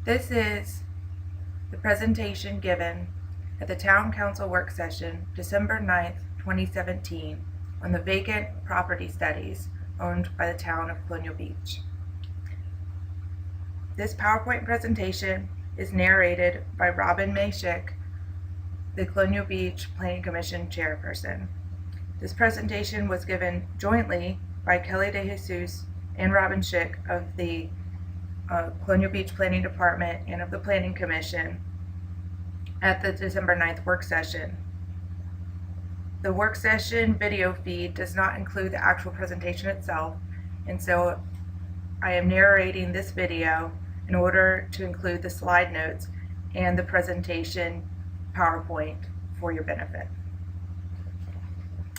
This is the presentation given at the Town Council Work Session, December 9th, 2017, on the vacant property studies owned by the town of Colonial Beach. This PowerPoint presentation is narrated by Robin May Schick, the Colonial Beach Planning Commission chairperson. This presentation was given jointly by Kelly DeJesus and Robin Schick of the Colonial Beach Planning Department and of the Planning Commission at the December 9th work session. The work session video feed does not include the actual presentation itself, and so I am narrating this video in order to include the slide notes and the presentation PowerPoint for your benefit.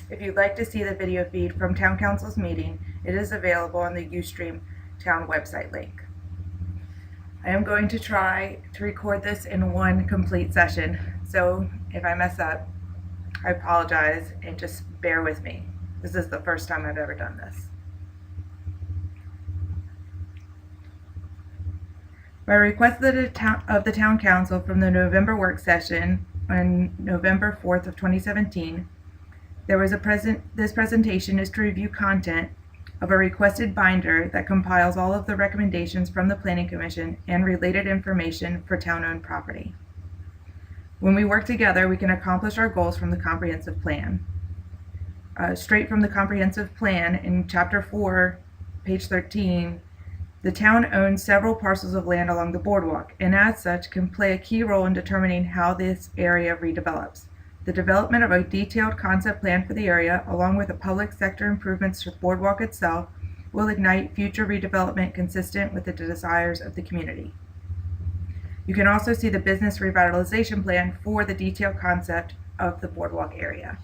If you'd like to see the video feed from Town Council's meeting, it is available on the Ustream Town website link. I am going to try to record this in one complete session, so if I mess up, I apologize and just bear with me. This is the first time I've ever done this. By request of the Town Council from the November work session on November 4th of 2017, this presentation is to review content of a requested binder that compiles all of the recommendations from the Planning Commission and related information for town-owned property. When we work together, we can accomplish our goals from the comprehensive plan. Straight from the comprehensive plan in Chapter 4, page 13, the town owns several parcels of land along the boardwalk, and as such can play a key role in determining how this area redevelops. The development of a detailed concept plan for the area, along with the public sector improvements to the boardwalk itself, will ignite future redevelopment consistent with the desires of the community. You can also see the business revitalization plan for the detailed concept of the boardwalk area.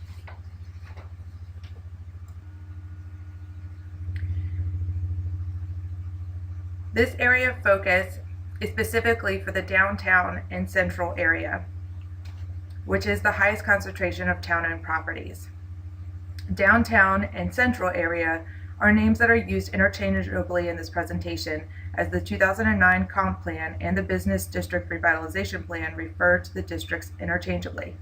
This area of focus is specifically for the downtown and central area, which is the highest concentration of town-owned properties. Downtown and central area are names that are used interchangeably in this presentation, as the 2009 comp plan and the business district revitalization plan refer to the districts interchangeably.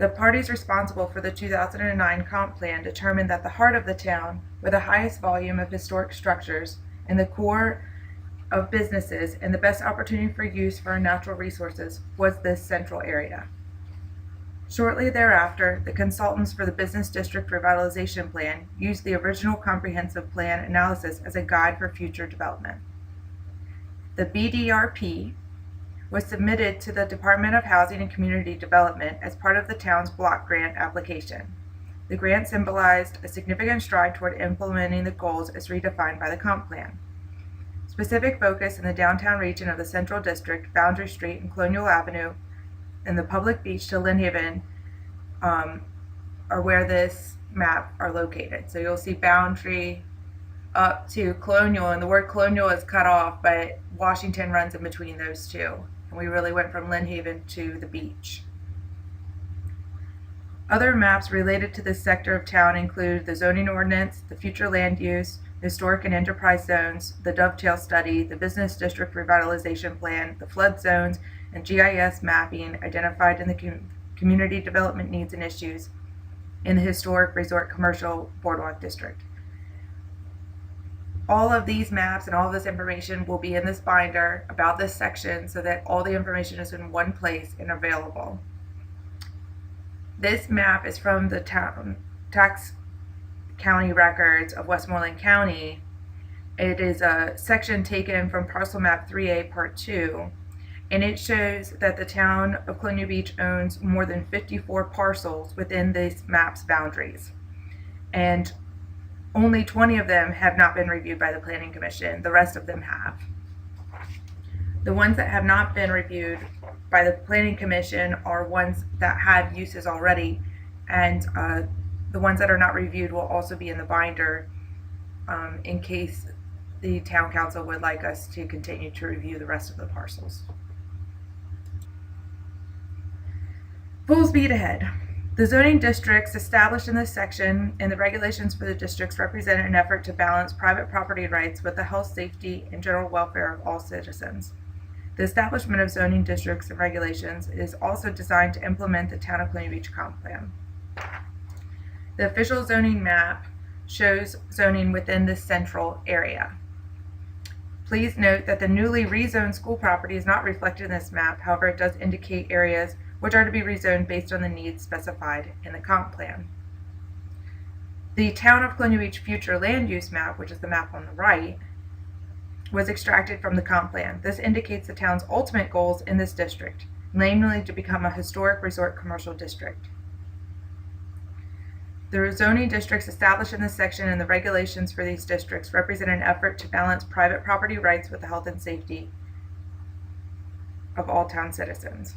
The parties responsible for the 2009 comp plan determined that the heart of the town, with the highest volume of historic structures and the core of businesses and the best opportunity for use for our natural resources, was this central area. Shortly thereafter, the consultants for the Business District Revitalization Plan used the original comprehensive plan analysis as a guide for future development. The BDRP was submitted to the Department of Housing and Community Development as part of the town's block grant application. The grant symbolized a significant stride toward implementing the goals as redefined by the comp plan. Specific focus in the downtown region of the Central District, Boundary Street, and Colonial Avenue, and the public beach to Lien Haven are where this map are located. So you'll see Boundary up to Colonial, and the word Colonial is cut off, but Washington runs in between those two. And we really went from Lien Haven to the beach. Other maps related to this sector of town include the zoning ordinance, the future land use, historic and enterprise zones, the dovetail study, the business district revitalization plan, the flood zones, and GIS mapping identified in the community development needs and issues in the historic resort commercial boardwalk district. All of these maps and all of this information will be in this binder about this section so that all the information is in one place and available. This map is from the tax county records of Westmoreland County. It is a section taken from parcel map 3A part 2, and it shows that the town of Colonial Beach owns more than 54 parcels within this map's boundaries, and only 20 of them have not been reviewed by the Planning Commission. The rest of them have. The ones that have not been reviewed by the Planning Commission are ones that have uses already, and the ones that are not reviewed will also be in the binder in case the Town Council would like us to continue to review the rest of the parcels. Full speed ahead. The zoning districts established in this section and the regulations for the districts represent an effort to balance private property rights with the health, safety, and general welfare of all citizens. The establishment of zoning districts and regulations is also designed to implement the Town of Colonial Beach Comp Plan. The official zoning map shows zoning within this central area. Please note that the newly rezoned school property is not reflected in this map. However, it does indicate areas which are to be rezoned based on the needs specified in the comp plan. The Town of Colonial Beach future land use map, which is the map on the right, was extracted from the comp plan. This indicates the town's ultimate goals in this district, namely to become a historic resort commercial district. The zoning districts established in this section and the regulations for these districts represent an effort to balance private property rights with the health and safety of all town citizens.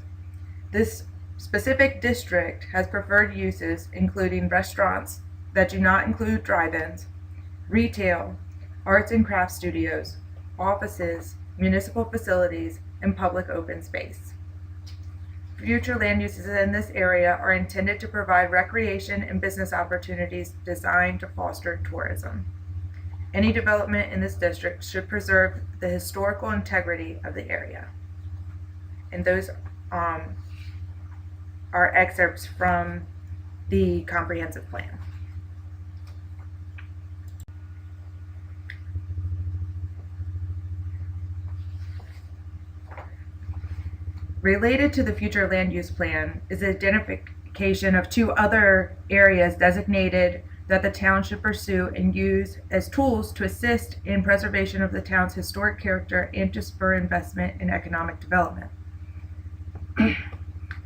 This specific district has preferred uses including restaurants that do not include drive-ins, retail, arts and crafts studios, offices, municipal facilities, and public open space. Future land uses in this area are intended to provide recreation and business opportunities designed to foster tourism. Any development in this district should preserve the historical integrity of the area. And those are excerpts from the comprehensive plan. Related to the future land use plan is the identification of two other areas designated that the town should pursue and use as tools to assist in preservation of the town's historic character and to spur investment and economic development.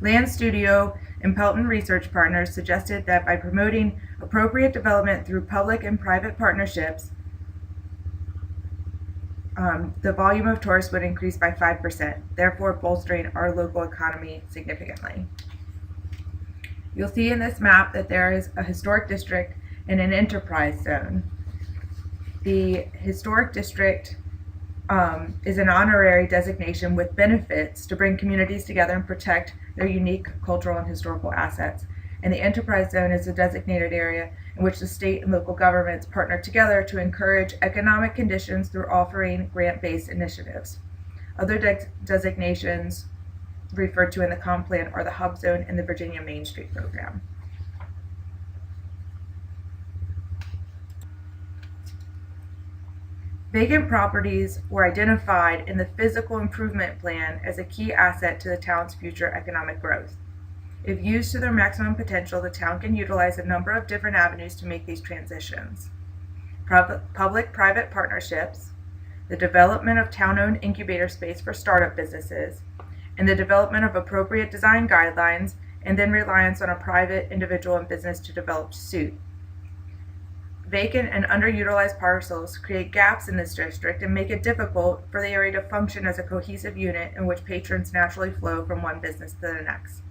Land Studio and Pelton Research Partners suggested that by promoting appropriate development through public and private partnerships, the volume of tourists would increase by 5%, therefore bolstering our local economy significantly. You'll see in this map that there is a historic district and an enterprise zone. The historic district is an honorary designation with benefits to bring communities together and protect their unique cultural and historical assets. And the enterprise zone is a designated area in which the state and local governments partner together to encourage economic conditions through offering grant-based initiatives. Other designations referred to in the comp plan are the Hub Zone and the Virginia Main Street Program. Vacant properties were identified in the physical improvement plan as a key asset to the town's future economic growth. If used to their maximum potential, the town can utilize a number of different avenues to make these transitions. Public-private partnerships, the development of town-owned incubator space for startup businesses, and the development of appropriate design guidelines, and then reliance on a private individual and business to develop suit. Vacant and underutilized parcels create gaps in this district and make it difficult for the area to function as a cohesive unit in which patrons naturally flow from one business to the next.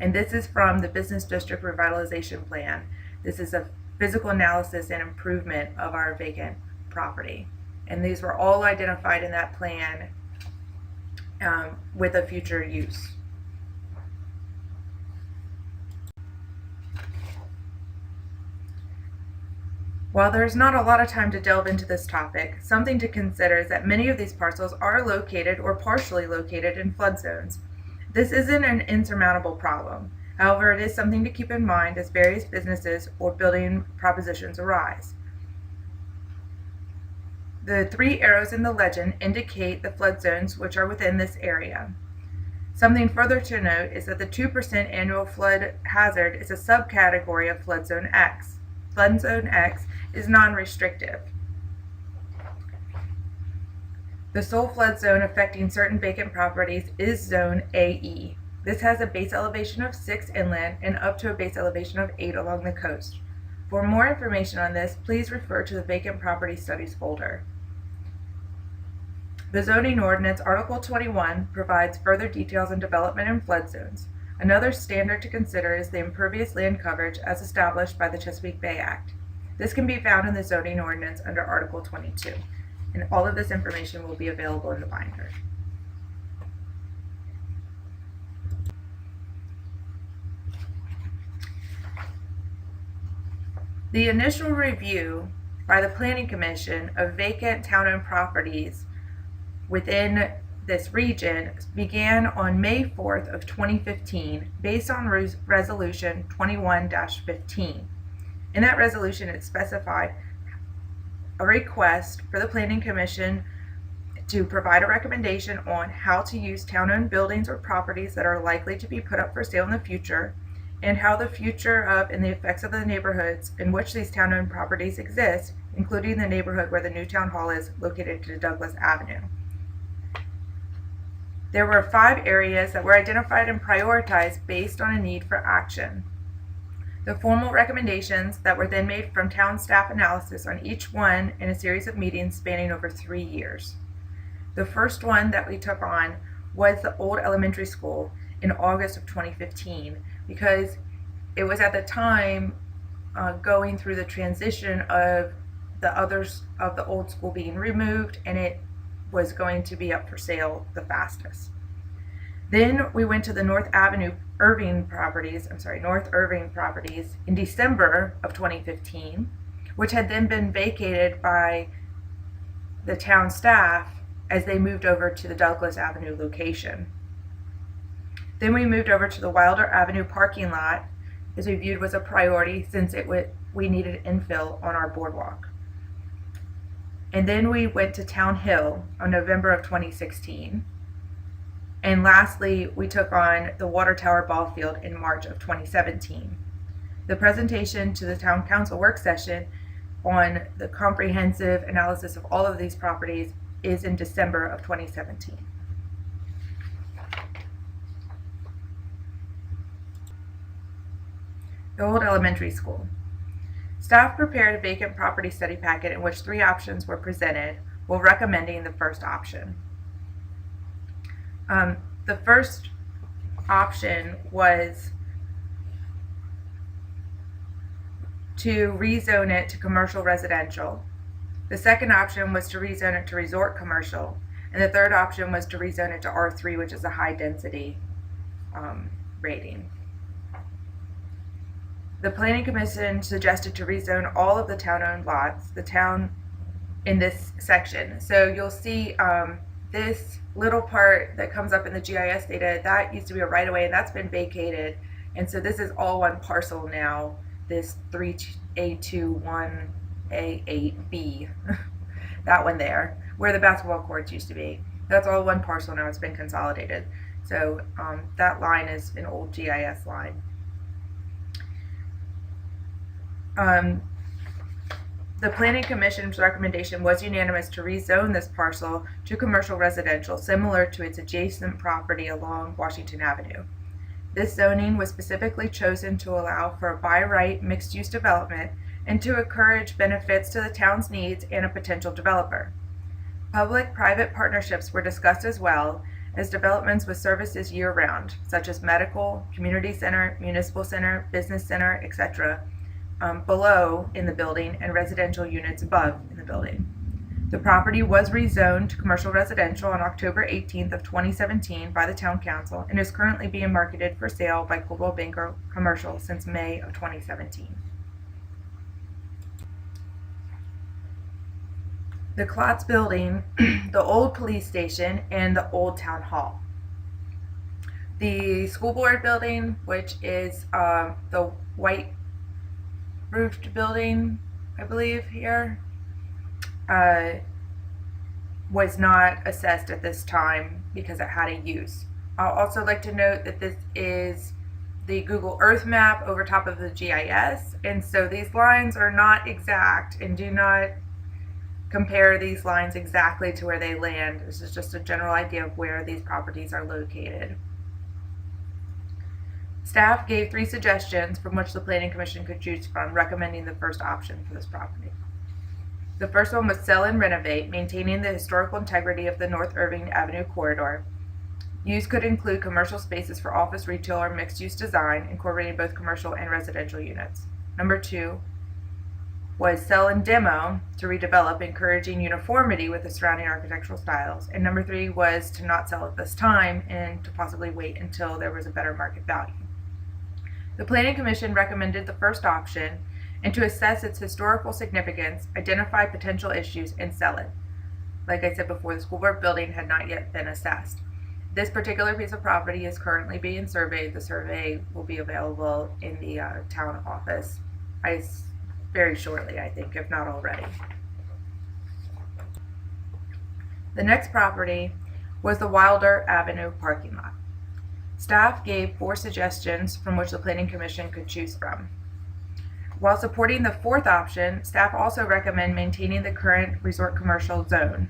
And this is from the Business District Revitalization Plan. This is a physical analysis and improvement of our vacant property. And these were all identified in that plan with a future use. While there's not a lot of time to delve into this topic, something to consider is that many of these parcels are located or partially located in flood zones. This isn't an insurmountable problem. However, it is something to keep in mind as various businesses or building propositions arise. The three arrows in the legend indicate the flood zones which are within this area. Something further to note is that the 2% annual flood hazard is a subcategory of Flood Zone X. Flood Zone X is non-restrictive. The sole flood zone affecting certain vacant properties is Zone AE. This has a base elevation of 6 inland and up to a base elevation of 8 along the coast. For more information on this, please refer to the Vacant Property Studies folder. The Zoning Ordinance, Article 21, provides further details on development in flood zones. Another standard to consider is the impervious land coverage as established by the Chesapeake Bay Act. This can be found in the Zoning Ordinance under Article 22. And all of this information will be available in the binder. The initial review by the Planning Commission of vacant town-owned properties within this region began on May 4th of 2015 based on Resolution 21-15. In that resolution, it specified a request for the Planning Commission to provide a recommendation on how to use town-owned buildings or properties that are likely to be put up for sale in the future, and how the future of and the effects of the neighborhoods in which these town-owned properties exist, including the neighborhood where the new town hall is located to Douglas Avenue. There were 5 areas that were identified and prioritized based on a need for action. The formal recommendations that were then made from town staff analysis on each one in a series of meetings spanning over 3 years. The first one that we took on was the old elementary school in August of 2015, because it was at the time going through the transition of the old school being removed, and it was going to be up for sale the fastest. Then we went to the North Irving properties in December of 2015, which had then been vacated by the town staff as they moved over to the Douglas Avenue location. Then we moved over to the Wilder Avenue parking lot, as we viewed was a priority since we needed infill on our boardwalk. And then we went to Town Hill on November of 2016. And lastly, we took on the Water Tower ball field in March of 2017. The presentation to the Town Council work session on the comprehensive analysis of all of these properties is in December of 2017. The old elementary school. Staff prepared a vacant property study packet in which 3 options were presented, while recommending the first option. The first option was to rezone it to commercial residential. The second option was to rezone it to resort commercial. And the third option was to rezone it to R3, which is a high density rating. The Planning Commission suggested to rezone all of the town-owned lots, in this section. So you'll see this little part that comes up in the GIS data, that used to be a right-of-way, and that's been vacated. And so this is all one parcel now, this 3A21A8B, that one there, where the basketball courts used to be. That's all one parcel now, it's been consolidated. So that line is an old GIS line. The Planning Commission's recommendation was unanimous to rezone this parcel to commercial residential, similar to its adjacent property along Washington Avenue. This zoning was specifically chosen to allow for a by-right mixed-use development and to encourage benefits to the town's needs and a potential developer. Public-private partnerships were discussed as well as developments with services year-round, such as medical, community center, municipal center, business center, etc., below in the building and residential units above in the building. The property was rezoned to commercial residential on October 18th of 2017 by the Town Council and is currently being marketed for sale by Coldwell Banker Commercial since May of 2017. The Klotz building, the old police station, and the old town hall. The school board building, which is the white roofed building, I believe here, was not assessed at this time because it had a use. I'll also like to note that this is the Google Earth map over top of the GIS, and so these lines are not exact, and do not compare these lines exactly to where they land. This is just a general idea of where these properties are located. Staff gave 3 suggestions from which the Planning Commission could choose from, recommending the first option for this property. The first one was sell and renovate, maintaining the historical integrity of the North Irving Avenue corridor. Use could include commercial spaces for office, retail, or mixed-use design, incorporating both commercial and residential units. Number 2 was sell and demo to redevelop, encouraging uniformity with the surrounding architectural styles. And number 3 was to not sell at this time and to possibly wait until there was a better market value. The Planning Commission recommended the first option, and to assess its historical significance, identify potential issues, and sell it. Like I said before, the school board building had not yet been assessed. This particular piece of property is currently being surveyed. The survey will be available in the town office very shortly, I think, if not already. The next property was the Wilder Avenue parking lot. Staff gave 4 suggestions from which the Planning Commission could choose from. While supporting the 4th option, staff also recommend maintaining the current resort commercial zone.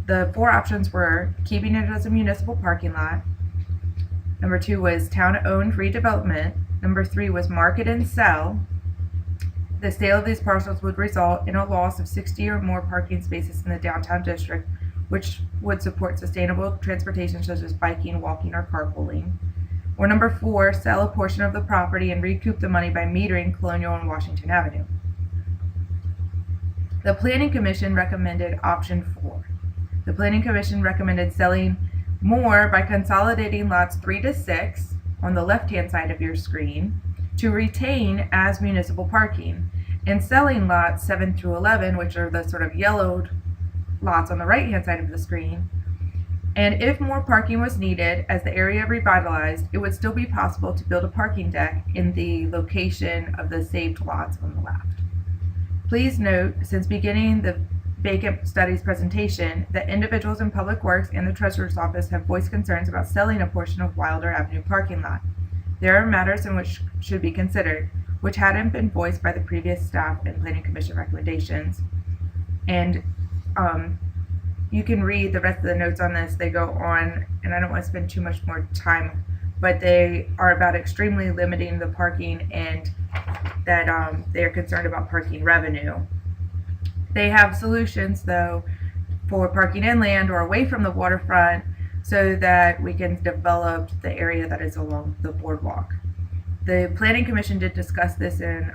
The 4 options were keeping it as a municipal parking lot. Number 2 was town-owned redevelopment. Number 3 was market and sell. The sale of these parcels would result in a loss of 60 or more parking spaces in the downtown district, which would support sustainable transportation such as biking, walking, or carpooling. Or number 4, sell a portion of the property and recoup the money by metering Colonial and Washington Avenue. The Planning Commission recommended option 4. The Planning Commission recommended selling more by consolidating lots 3 to 6 on the left-hand side of your screen to retain as municipal parking, and selling lots 7 through 11, which are the sort of yellowed lots on the right-hand side of the screen. And if more parking was needed as the area revitalized, it would still be possible to build a parking deck in the location of the saved lots on the left. Please note, since beginning the Vacant Studies presentation, that individuals in Public Works and the Treasurer's Office have voiced concerns about selling a portion of Wilder Avenue parking lot. There are matters in which should be considered, which hadn't been voiced by the previous staff and Planning Commission recommendations. And you can read the rest of the notes on this. They go on, and I don't want to spend too much more time, but they are about extremely limiting the parking and that they are concerned about parking revenue. They have solutions, though, for parking inland or away from the waterfront so that we can develop the area that is along the boardwalk. The Planning Commission did discuss this in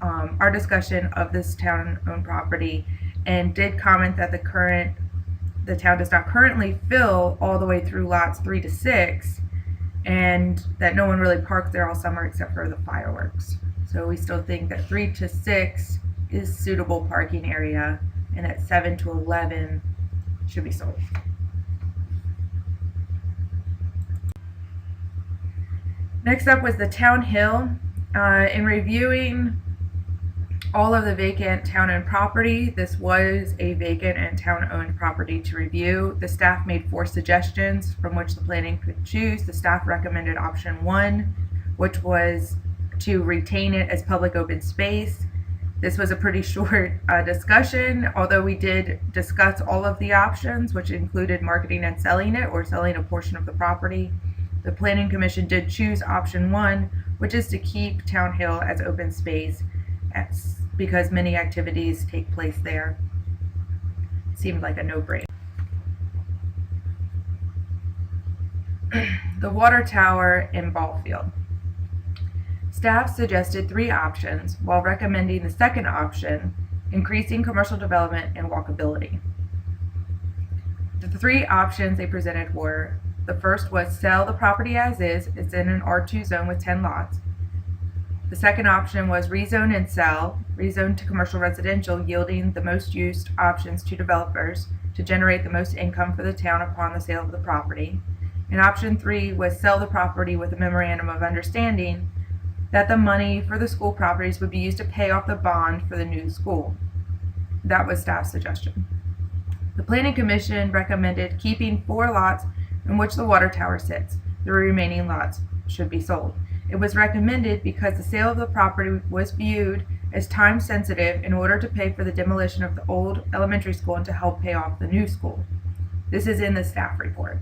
our discussion of this town-owned property, and did comment that the town does not currently fill all the way through lots 3 to 6, and that no one really parks there all summer except for the fireworks. So we still think that 3 to 6 is suitable parking area, and that 7 to 11 should be sold. Next up was the Town Hill. In reviewing all of the vacant town-owned property, this was a vacant and town-owned property to review. The staff made 4 suggestions from which the planning could choose. The staff recommended option 1, which was to retain it as public open space. This was a pretty short discussion, although we did discuss all of the options, which included marketing and selling it or selling a portion of the property. The Planning Commission did choose option 1, which is to keep Town Hill as open space because many activities take place there. Seemed like a no-brainer. The water tower in ball field. Staff suggested 3 options while recommending the second option, increasing commercial development and walkability. The 3 options they presented were: the first was sell the property as is. It's in an R2 zone with 10 lots. The second option was rezone and sell, rezone to commercial residential, yielding the most used options to developers to generate the most income for the town upon the sale of the property. And option 3 was sell the property with a memorandum of understanding that the money for the school properties would be used to pay off the bond for the new school. That was staff's suggestion. The Planning Commission recommended keeping 4 lots in which the water tower sits. The remaining lots should be sold. It was recommended because the sale of the property was viewed as time sensitive in order to pay for the demolition of the old elementary school and to help pay off the new school. This is in the staff report.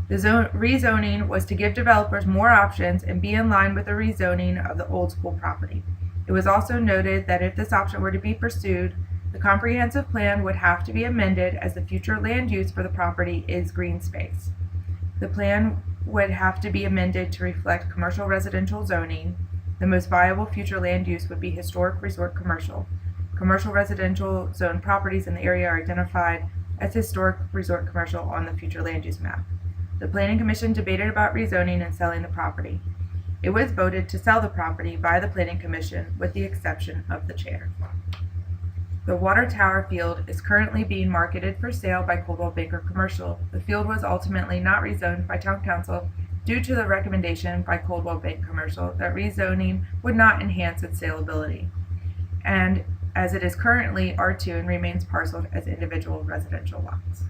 The rezoning was to give developers more options and be in line with the rezoning of the old school property. It was also noted that if this option were to be pursued, the comprehensive plan would have to be amended as the future land use for the property is green space. The plan would have to be amended to reflect commercial residential zoning. The most viable future land use would be historic resort commercial. Commercial residential zone properties in the area are identified as historic resort commercial on the future land use map. The Planning Commission debated about rezoning and selling the property. It was voted to sell the property by the Planning Commission with the exception of the chair. The water tower field is currently being marketed for sale by Coldwell Banker Commercial. The field was ultimately not rezoned by Town Council due to the recommendation by Coldwell Banker Commercial that rezoning would not enhance its saleability, and as it is currently R2 and remains parceled as individual residential lots.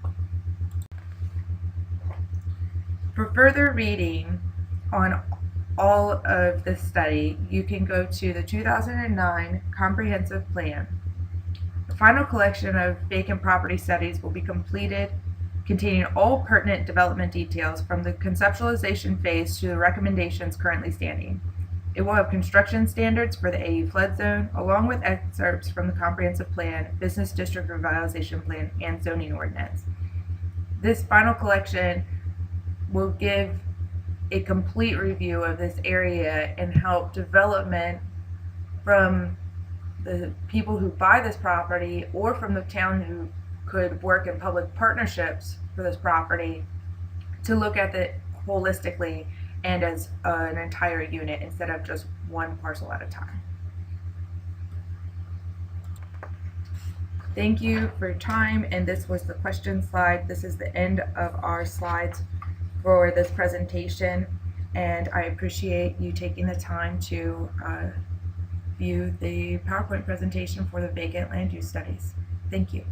For further reading on all of this study, you can go to the 2009 Comprehensive Plan. The final collection of vacant property studies will be completed, containing all pertinent development details from the conceptualization phase to the recommendations currently standing. It will have construction standards for the AU flood zone, along with excerpts from the Comprehensive Plan, Business District Revitalization Plan, and Zoning Ordinance. This final collection will give a complete review of this area and help development from the people who buy this property or from the town who could work in public partnerships for this property to look at it holistically and as an entire unit instead of just one parcel at a time. Thank you for your time, and this was the question slide. This is the end of our slides for this presentation, and I appreciate you taking the time to view the PowerPoint presentation for the vacant land use studies. Thank you.